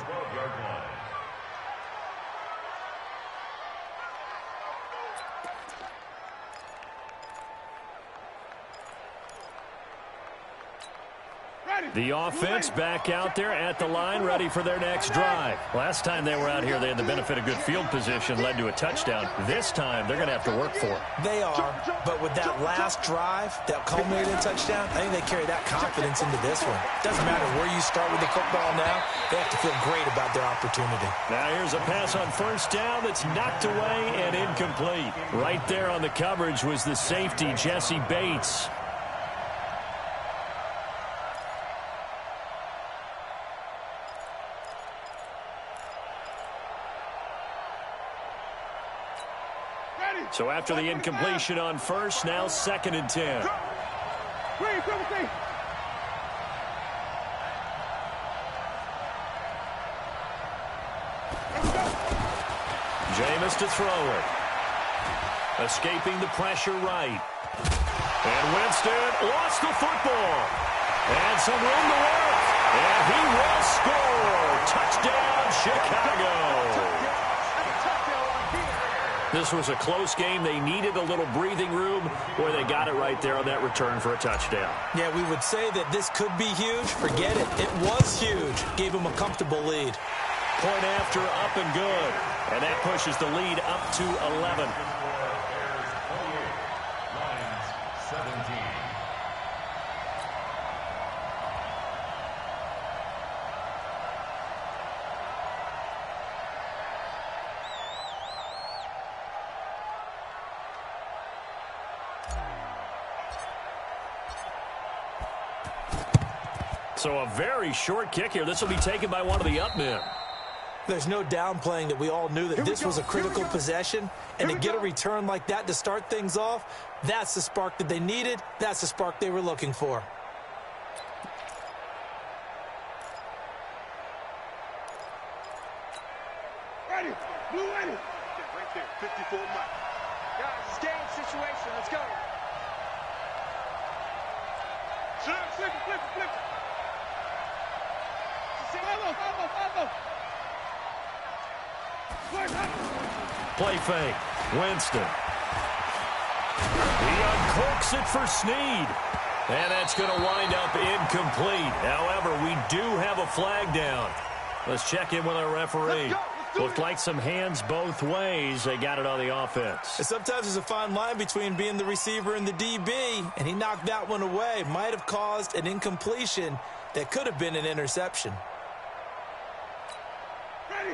The offense back out there at the line, ready for their next drive. Last time they were out here, they had the benefit of good field position, led to a touchdown. This time, they're going to have to work for it. They are, but with that last drive that culminated in a touchdown, I think they carry that confidence into this one. Doesn't matter where you start with the football now, they have to feel great about their opportunity. Now here's a pass on first down that's knocked away and incomplete. Right there on the coverage was the safety, Jesse Bates. So after the incompletion on first, now 2nd and 10. Jameis to throw it. Escaping the pressure right. And Winston lost the football. And some room to work. And he will score. Touchdown, Chicago. This was a close game. They needed a little breathing room where they got it right there on that return for a touchdown. Yeah, we would say that this could be huge. Forget it. It was huge. Gave them a comfortable lead. Point after, up and good. And that pushes the lead up to 11. So a very short kick here. This will be taken by one of the up men. There's no downplaying that we all knew that this was a critical possession. And to get a return like that to start things off, that's the spark that they needed. That's the spark they were looking for. Ready. Blue ready. Right there. 54 miles. Guys, it's game situation. Let's go. Flip it. Follow. Play fake. Winston. He uncorks it for Snead. And that's going to wind up incomplete. However, we do have a flag down. Let's check in with our referee. Looked like some hands both ways. They got it on the offense. And sometimes there's a fine line between being the receiver and the DB, and he knocked that one away. Might have caused an incompletion that could have been an interception.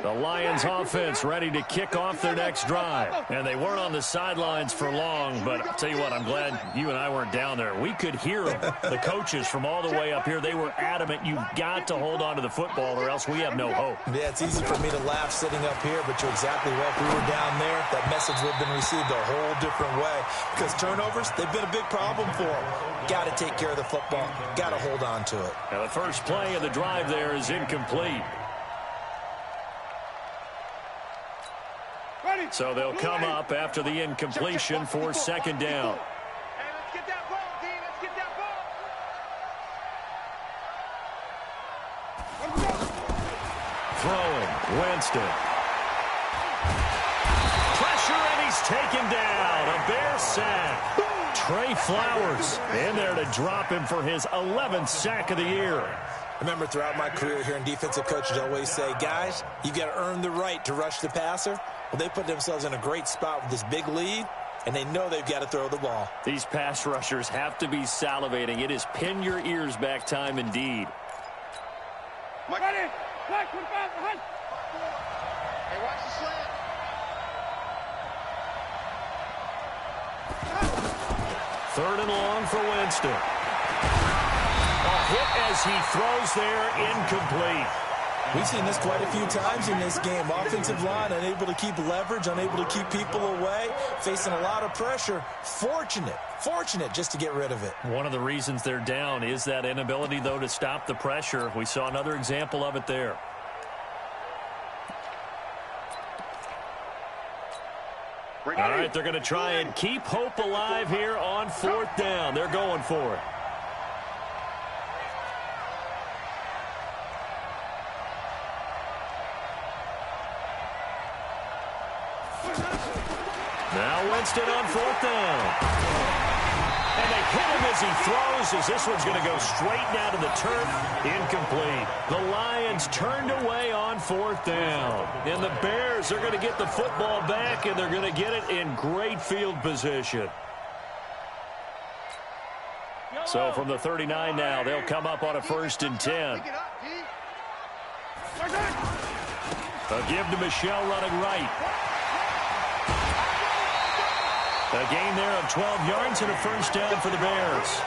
The Lions offense ready to kick off their next drive. And they weren't on the sidelines for long, but I'll tell you what, I'm glad you and I weren't down there. We could hear them, the coaches from all the way up here. They were adamant, you've got to hold on to the football or else we have no hope. Yeah, it's easy for me to laugh sitting up here, but you're exactly right. If we were down there, that message would have been received a whole different way. Because turnovers, they've been a big problem for them. Got to take care of the football. Got to hold on to it. Now the first play of the drive there is incomplete. So they'll come up after the incompletion for 2nd down. Hey, let's get that ball, D. Let's get that ball. Throwing. Winston. Pressure, and he he's taken down. A Bear sack. Trey Flowers in there to drop him for his 11th sack of the year. I remember throughout my career hearing defensive coaches always say, guys, you got to earn the right to rush the passer. Well, they put themselves in a great spot with this big lead, and they know they've got to throw the ball. These pass rushers have to be salivating. It is pin your ears back time indeed. Hey, watch the slant. Third and long for Winston. A hit as he throws there, incomplete. We've seen this quite a few times in this game. Offensive line unable to keep leverage, unable to keep people away, facing a lot of pressure. Fortunate just to get rid of it. One of the reasons they're down is that inability, though, to stop the pressure. We saw another example of it there. All right, they're going to try and keep hope alive here on 4th down. They're going for it. Now Winston on 4th down. And they hit him as he throws, as this one's going to go straight down to the turf. Incomplete. The Lions turned away on 4th down. And the Bears are going to get the football back, and they're going to get it in great field position. So from the 39 now, they'll come up on a 1st and 10. A give to Michelle running right. A gain there of 12 yards and a 1st down for the Bears.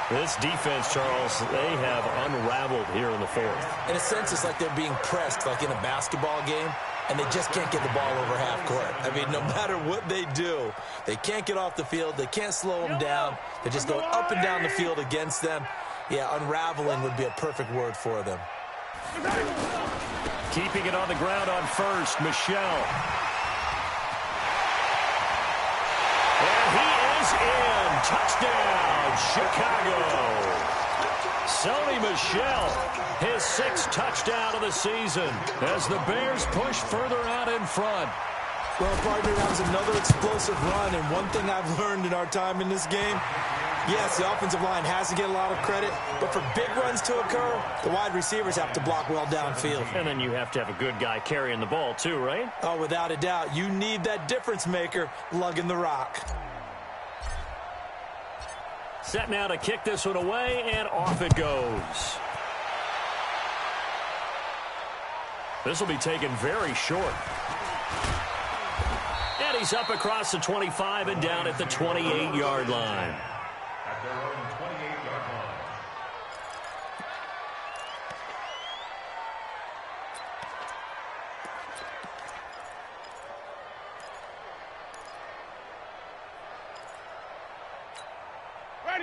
This defense, Charles, they have unraveled here in the 4th. In a sense, it's like they're being pressed, like in a basketball game, and they just can't get the ball over half court. I mean, no matter what they do, they can't get off the field. They can't slow them down. They're just going up and down the field against them. Yeah, unraveling would be a perfect word for them. Keeping it on the ground on 1st, Michelle. And he is in. Touchdown, Chicago. Sony Michel, his 6th touchdown of the season as the Bears push further out in front. Well, partner, that was another explosive run, and one thing I've learned in our time in this game, yes, the offensive line has to get a lot of credit, but for big runs to occur, the wide receivers have to block well downfield. And then you have to have a good guy carrying the ball too, right? Oh, without a doubt. You need that difference maker lugging the rock. Set now to kick this one away, and off it goes. This will be taken very short. And he's up across the 25 and down at the 28-yard line. At their own 28-yard line.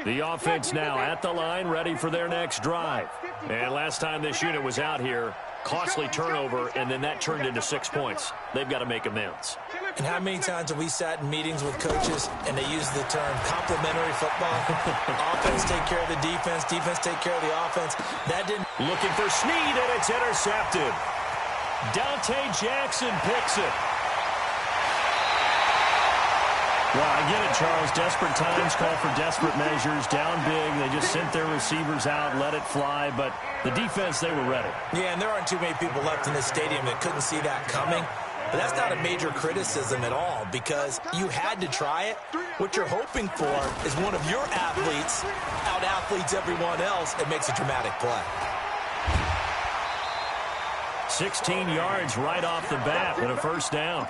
The offense now at the line, ready for their next drive. And last time this unit was out here, costly turnover, and then that turned into 6 points. They've got to make amends. And how many times have we sat in meetings with coaches and they use the term complementary football? Offense take care of the defense, defense take care of the offense. That didn't. Looking for Snead, and it's intercepted. Dante Jackson picks it. Well, I get it, Charles. Desperate times call for desperate measures. Down big, they just sent their receivers out, let it fly. But the defense, they were ready. Yeah, and there aren't too many people left in this stadium that couldn't see that coming. But that's not a major criticism at all because you had to try it. What you're hoping for is one of your athletes out-athletes everyone else and makes a dramatic play. 16 yards right off the bat and a 1st down.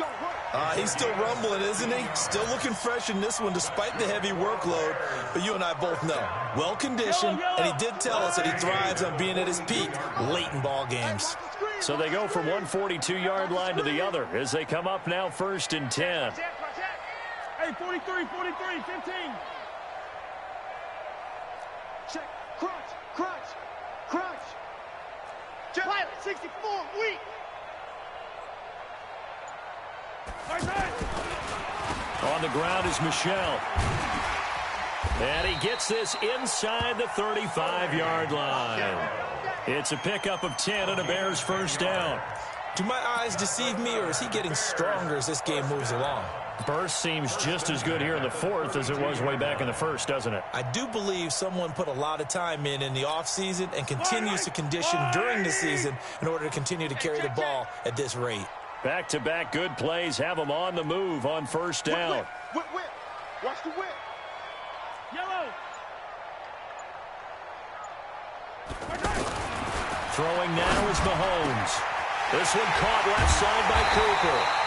He's still rumbling, isn't he? Still looking fresh in this one despite the heavy workload. But you and I both know, well-conditioned, and he did tell us that he thrives on being at his peak late in ball games. So they go from one 42-yard line to the other as they come up now 1st and 10. Hey, 43, 15. Check, crunch. Pilot, 64, weak. On the ground is Michel. And he gets this inside the 35-yard line. It's a pickup of 10 and a Bears 1st down. Do my eyes deceive me, or is he getting stronger as this game moves along? Burst seems just as good here in the fourth as it was way back in the first, doesn't it? I do believe someone put a lot of time in the offseason and continues to condition during the season in order to continue to carry the ball at this rate. Back-to-back good plays have them on the move on first down. Whip. Watch the whip. Yellow. Throwing now is Mahomes. This one caught left side by Cooper.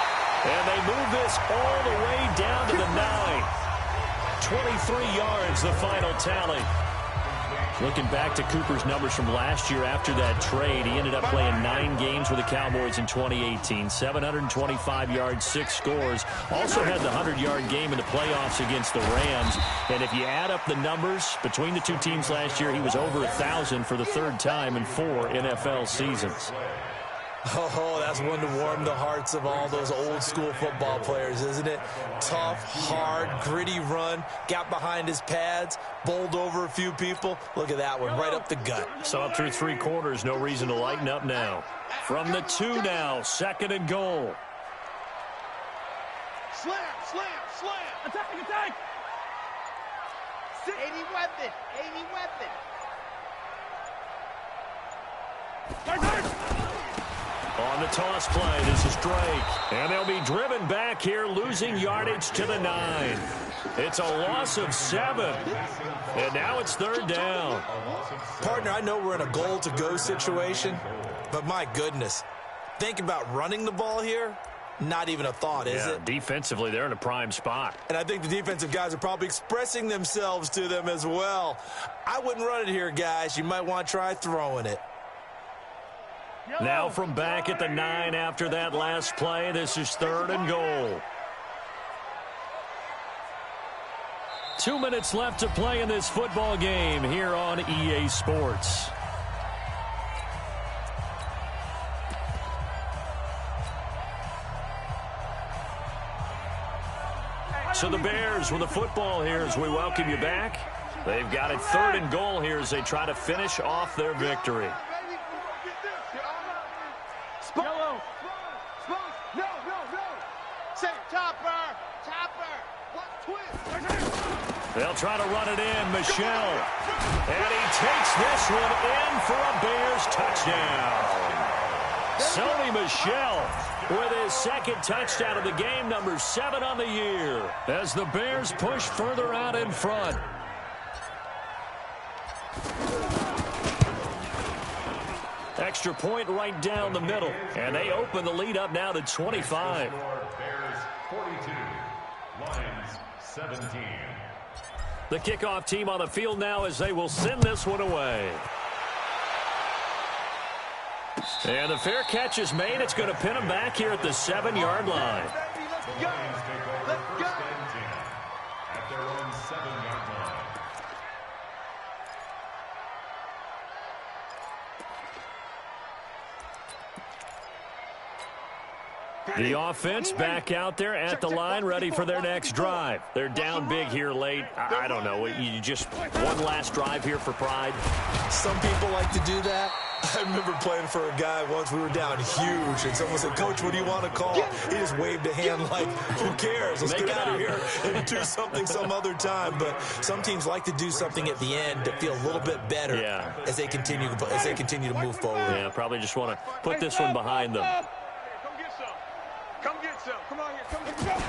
And they move this all the way down to the 9. 23 yards, the final tally. Looking back to Cooper's numbers from last year after that trade, he ended up playing 9 games with the Cowboys in 2018. 725 yards, 6 scores. Also had the 100-yard game in the playoffs against the Rams. And if you add up the numbers between the two teams last year, he was over 1,000 for the third time in 4 NFL seasons. Oh, that's one to warm the hearts of all those old-school football players, isn't it? Tough, hard, gritty run, got behind his pads, bowled over a few people. Look at that one, right up the gut. So up through 3 quarters, no reason to lighten up now. From the 2 now, 2nd and goal. Slam. Attack. 80 weapon. On the toss play, this is Drake. And they'll be driven back here, losing yardage to the 9. It's a loss of 7. And now it's 3rd down. Partner, I know we're in a goal-to-go situation, but my goodness, think about running the ball here. Not even a thought, is it? Defensively, they're in a prime spot. And I think the defensive guys are probably expressing themselves to them as well. I wouldn't run it here, guys. You might want to try throwing it. Now from back at the 9 after that last play, this is 3rd and goal. 2 minutes left to play in this football game here on EA Sports. So the Bears with the football here as we welcome you back. They've got it 3rd and goal here as they try to finish off their victory. Say topper. They'll try to run it in, Michel. And he takes this one in for a Bears touchdown. Sony Michel with his 2nd touchdown of the game, number 7 on the year, as the Bears push further out in front. Extra point right down the middle. And they open the lead up now to 25. Bears 42, Lions 17. The kickoff team on the field now as they will send this one away. And the fair catch is made. It's going to pin them back here at the 7-yard line. The Lions take over 1st and 10 at their own 7-yard line. The offense back out there at the line, ready for their next drive. They're down big here late. I don't know. You just one last drive here for pride. Some people like to do that. I remember playing for a guy once. We were down huge, and someone said, "Coach, what do you want to call?" He just waved a hand like, "Who cares? Let's get out of here and do something some other time." But some teams like to do something at the end to feel a little bit better as they continue to move forward. Yeah, probably just want to put this one behind them. Come get some. Come on here. Come get some.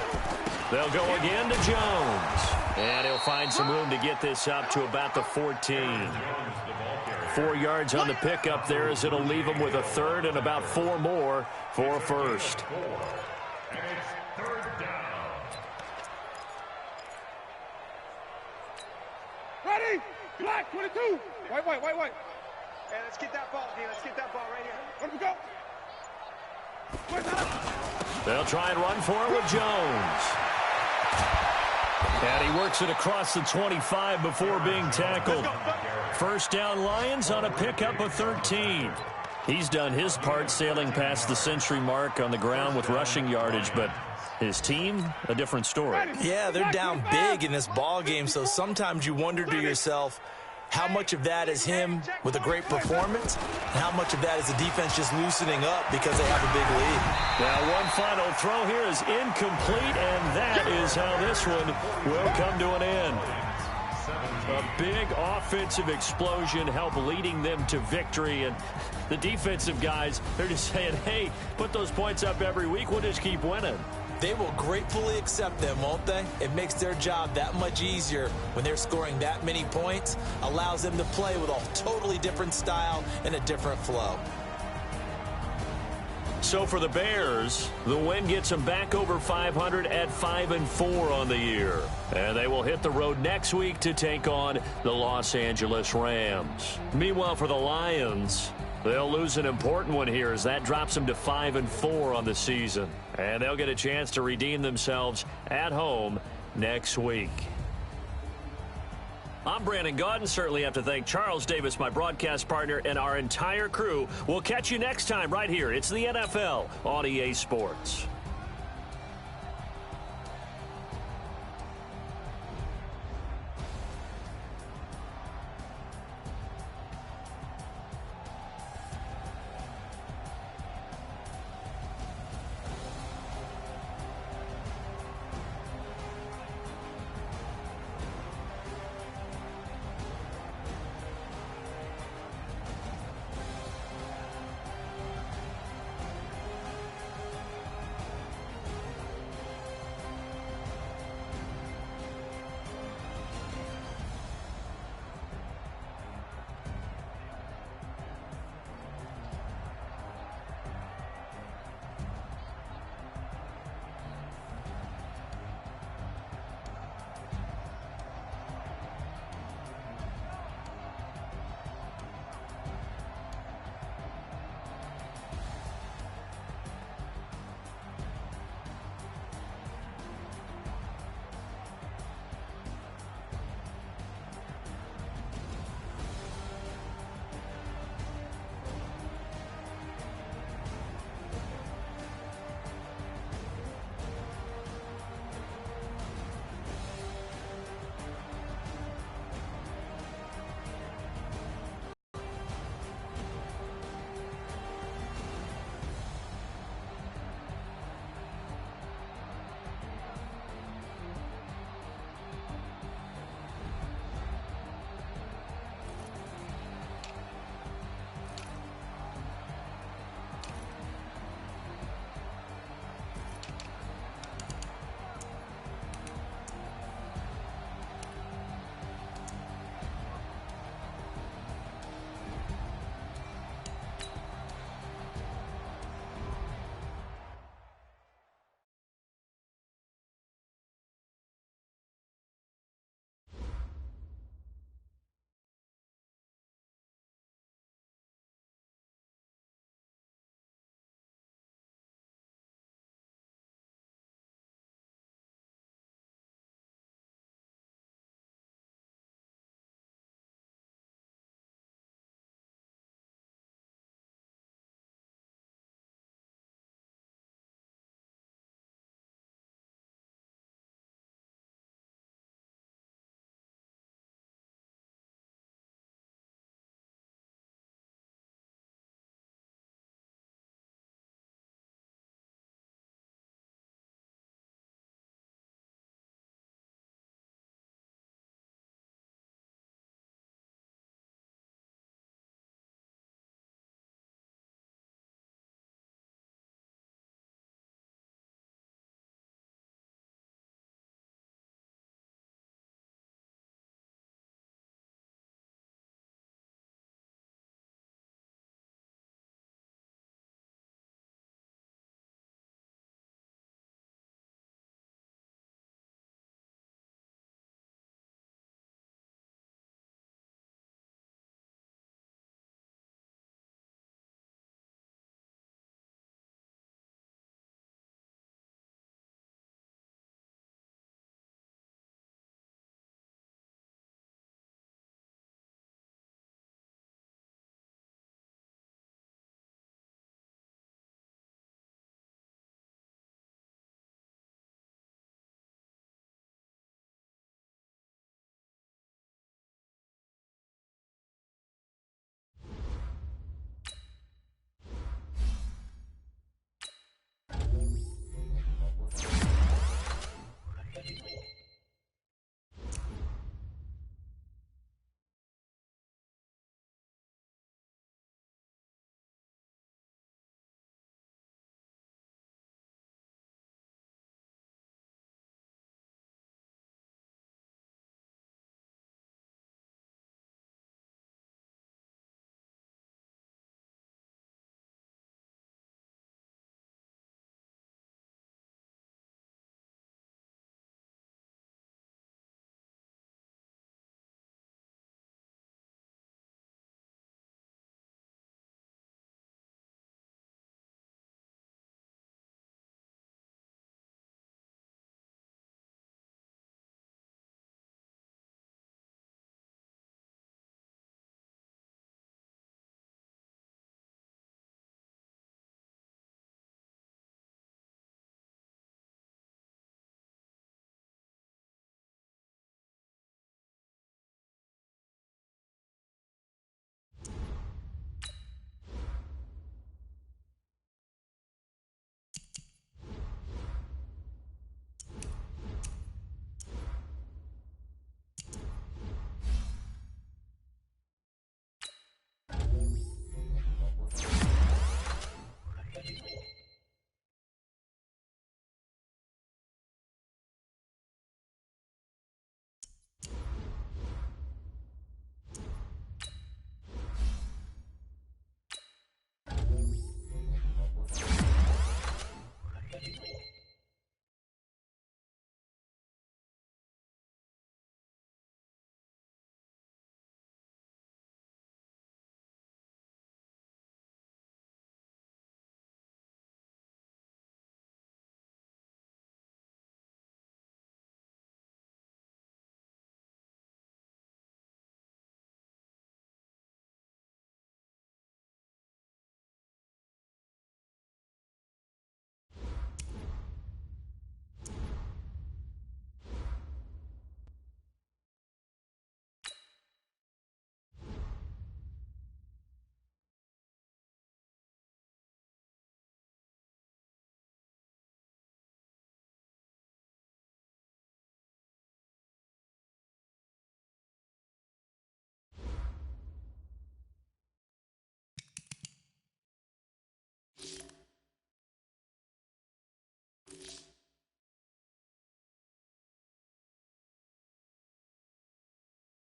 They'll go again to Jones. And he'll find some room to get this up to about the 14. 4 yards on the pickup there as it'll leave them with a 3rd and about 4 more for a 1st. And it's 3rd down. Ready? Black 22. White. Hey, let's get that ball, D. Let's get that ball right here. Where do we go? They'll try and run for it with Jones. And he works it across the 25 before being tackled. 1st down Lions on a pickup of 13. He's done his part sailing past the century mark on the ground with rushing yardage, but his team, a different story. Yeah, they're down big in this ball game, so sometimes you wonder to yourself, How much of that is him with a great performance, and how much of that is the defense just loosening up because they have a big lead? Now, one final throw here is incomplete, and that is how this one will come to an end. A big offensive explosion helped leading them to victory, and the defensive guys, they're just saying, hey, put those points up every week, we'll just keep winning. They will gratefully accept them, won't they? It makes their job that much easier when they're scoring that many points, allows them to play with a totally different style and a different flow. So for the Bears, the win gets them back over 500 at 5-4 on the year. And they will hit the road next week to take on the Los Angeles Rams. Meanwhile, for the Lions, they'll lose an important one here as that drops them to 5-4 on the season. And they'll get a chance to redeem themselves at home next week. I'm Brandon Gaudin. Certainly have to thank Charles Davis, my broadcast partner, and our entire crew. We'll catch you next time right here. It's the NFL on EA Sports.